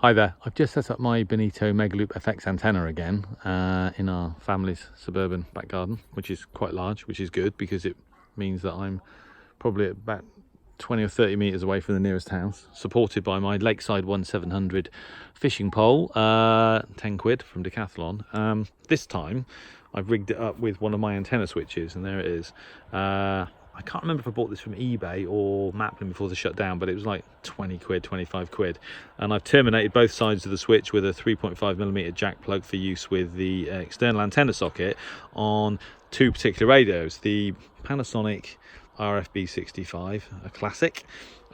Hi there, I've just set up my Bonito Megaloop FX antenna again in our family's suburban back garden, which is quite large, which is good because it means that I'm probably about 20 or 30 metres away from the nearest house, supported by my Lakeside 1700 fishing pole, 10 quid from Decathlon. This time I've rigged it up with one of my antenna switches, and there it is. I can't remember if I bought this from eBay or Maplin before they shut down, but it was like 20 quid, 25 quid. And I've terminated both sides of the switch with a 3.5mm jack plug for use with the external antenna socket on two particular radios, the Panasonic RFB65, a classic,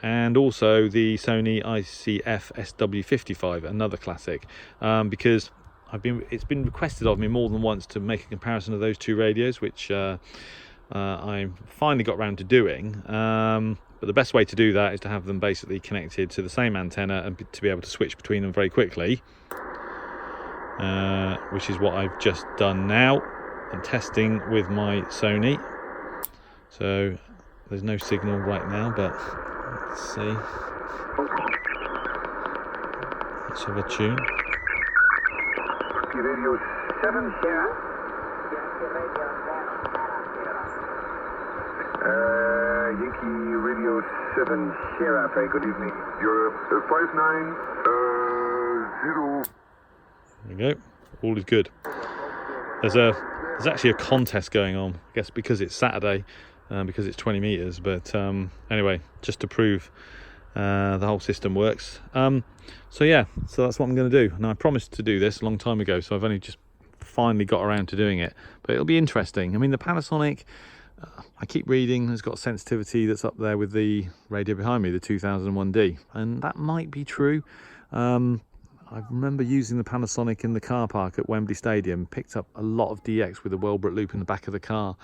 and also the Sony ICF SW55, another classic, because it's been requested of me more than once to make a comparison of those two radios, which I finally got around to doing, but the best way to do that is to have them basically connected to the same antenna and to be able to switch between them very quickly, which is what I've just done now. I'm testing with my Sony, so there's no signal right now, but let's see. Let's have a tune. Radio 7 Sierra. Yankee Radio 7 Sierra, very good evening. You're 590. There we go. All is good. There's actually a contest going on, I guess because it's Saturday, because it's 20 meters. But anyway, just to prove the whole system works. So yeah, so that's what I'm going to do. Now I promised to do this a long time ago, so I've only just finally got around to doing it. But it'll be interesting. I mean, the Panasonic, I keep reading, has got sensitivity that's up there with the radio behind me, the 2001D, and that might be true. I remember using the Panasonic in the car park at Wembley Stadium, picked up a lot of DX with a Welbrook loop in the back of the car.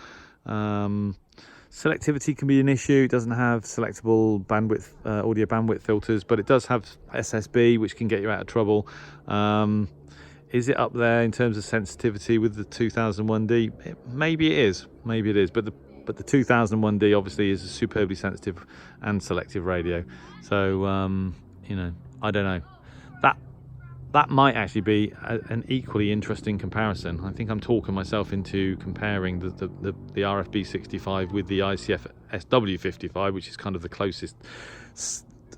Selectivity can be an issue. It doesn't have selectable bandwidth, audio bandwidth filters, but it does have SSB, which can get you out of trouble. Is it up there in terms of sensitivity with the 2001D? Maybe it is, but the 2001D obviously is a superbly sensitive and selective radio. So you know, I don't know. That might actually be an equally interesting comparison. I think I'm talking myself into comparing the RFB65 with the ICF SW55, which is kind of the closest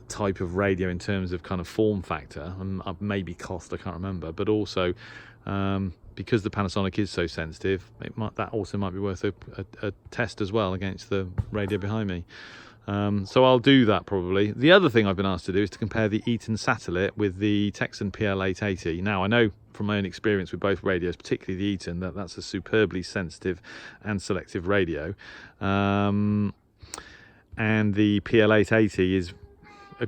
type of radio in terms of kind of form factor, and maybe cost, I can't remember, but also because the Panasonic is so sensitive, that also might be worth a test as well against the radio behind me. So I'll do that probably. The other thing I've been asked to do is to compare the Eaton Satellite with the Texan PL880. Now I know from my own experience with both radios, particularly the Eaton, that's a superbly sensitive and selective radio, and the PL880 is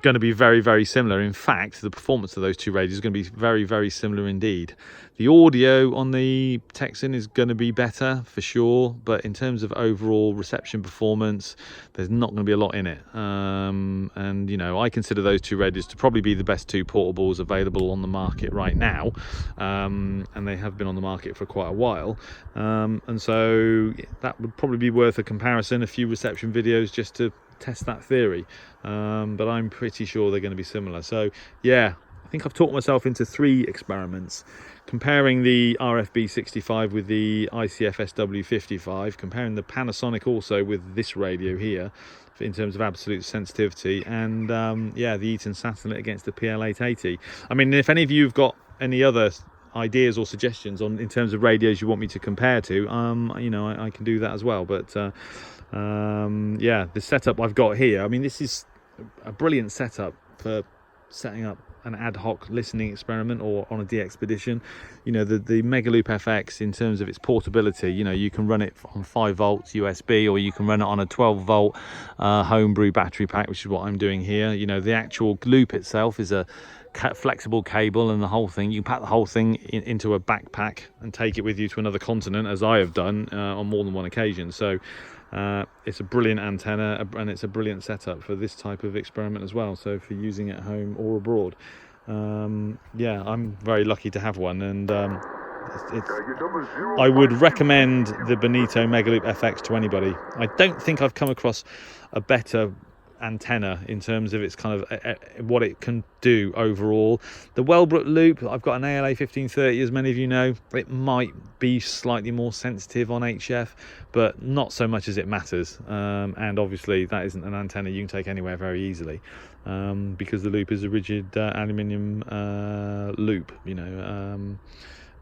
going to be very, very similar. In fact, the performance of those two radios is going to be very, very similar indeed. The audio on the Texan is going to be better for sure, but in terms of overall reception performance, there's not going to be a lot in it. And you know, I consider those two radios to probably be the best two portables available on the market right now, and they have been on the market for quite a while. And so that would probably be worth a comparison, a few reception videos just to test that theory, but I'm pretty sure they're going to be similar. So yeah, I think I've talked myself into 3 experiments, comparing the RFB65 with the ICF SW55, comparing the Panasonic also with this radio here in terms of absolute sensitivity, and yeah, the Eaton Satellite against the PL880. I mean, if any of you have got any other ideas or suggestions in terms of radios you want me to compare to, you know, I can do that as well. But yeah, the setup I've got here, I mean, this is a brilliant setup for setting up an ad hoc listening experiment or on a DX-pedition. You know, the Megaloop FX, in terms of its portability, you know, you can run it on 5 volts USB, or you can run it on a 12 volt homebrew battery pack, which is what I'm doing here. You know, the actual loop itself is a flexible cable, and the whole thing, you can pack the whole thing into a backpack and take it with you to another continent, as I have done on more than one occasion. So it's a brilliant antenna, and it's a brilliant setup for this type of experiment as well, so for using at home or abroad. Yeah, I'm very lucky to have one, and I would recommend the Bonito Megaloop FX to anybody. I don't think I've come across a better antenna in terms of its kind of what it can do overall. The Wellbrook loop, I've got an ALA 1530, as many of you know. It might be slightly more sensitive on HF, but not so much as it matters. And obviously that isn't an antenna you can take anywhere very easily, because the loop is a rigid aluminium loop, you know,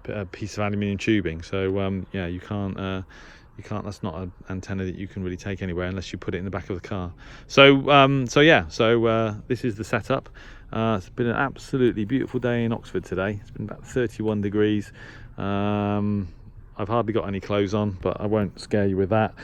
a piece of aluminium tubing. So yeah, you can't that's not an antenna that you can really take anywhere unless you put it in the back of the car. So this is the setup. It's been an absolutely beautiful day in Oxford today. It's been about 31 degrees. I've hardly got any clothes on, but I won't scare you with that.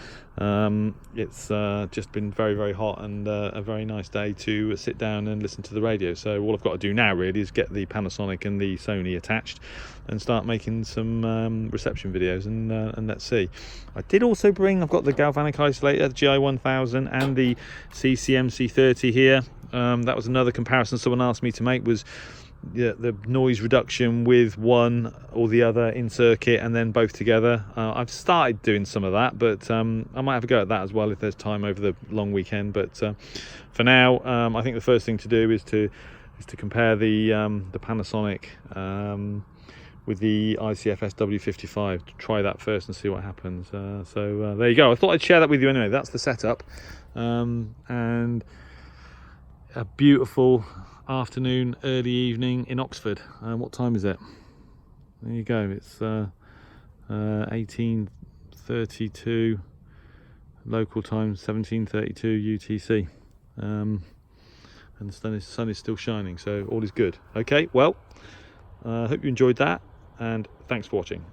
It's just been very, very hot, and a very nice day to sit down and listen to the radio. So all I've got to do now really is get the Panasonic and the Sony attached and start making some reception videos, and let's see. I did also bring, I've got the galvanic isolator, the GI1000 and the CCMC30 here. That was another comparison someone asked me to make, was the noise reduction with one or the other in circuit and then both together. I've started doing some of that, but I might have a go at that as well if there's time over the long weekend. But for now, I think the first thing to do is to compare the Panasonic with the ICFS W55. Try that first and see what happens. So there you go. I thought I'd share that with you anyway. That's the setup, and a beautiful afternoon, early evening in Oxford. What time is it? There you go. It's 18:32 local time, 17:32 UTC, and the sun is still shining, so all is good. Okay, well, I hope you enjoyed that, and thanks for watching.